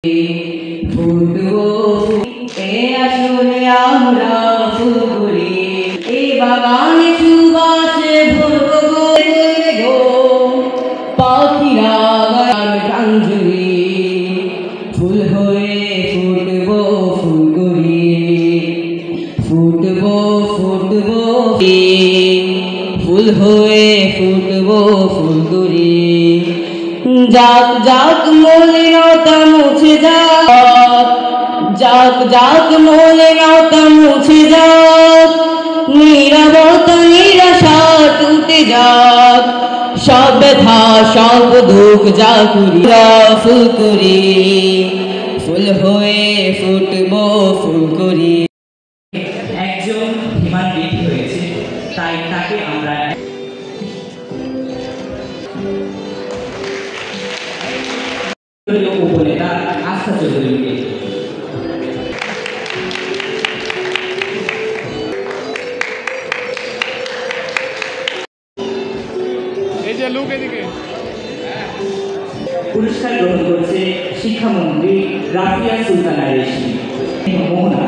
ফুটবো এ আসলে আমরা ফুল করি এই বাগানে সুবাসে ভরবো গো পাখিরা গান প্রাঞ্জলি ফুল হয়ে ফুটবো ফুল করি ফুটবো ফুটবো ফুল হয়ে ফুটবো ফুল করি যাক যাক মলিনতা মুছে যাক যাক যাক মলিনতা মুছে যাক নীরবতা নিরাশা টুটে যাক সব ব্যথা সব দুঃখ যা করি ফুল করি ফুল হয়ে ফুটবো ফুল করি। একজন হিমান বৃদ্ধি হয়েছে, তাই তাকে আমরা উপনেতা আস্থা চৌধুরীকে পুরস্কার গ্রহণ করছে শিক্ষামন্ত্রী রাফিয়া সুলতানা রেশমি মোহনা।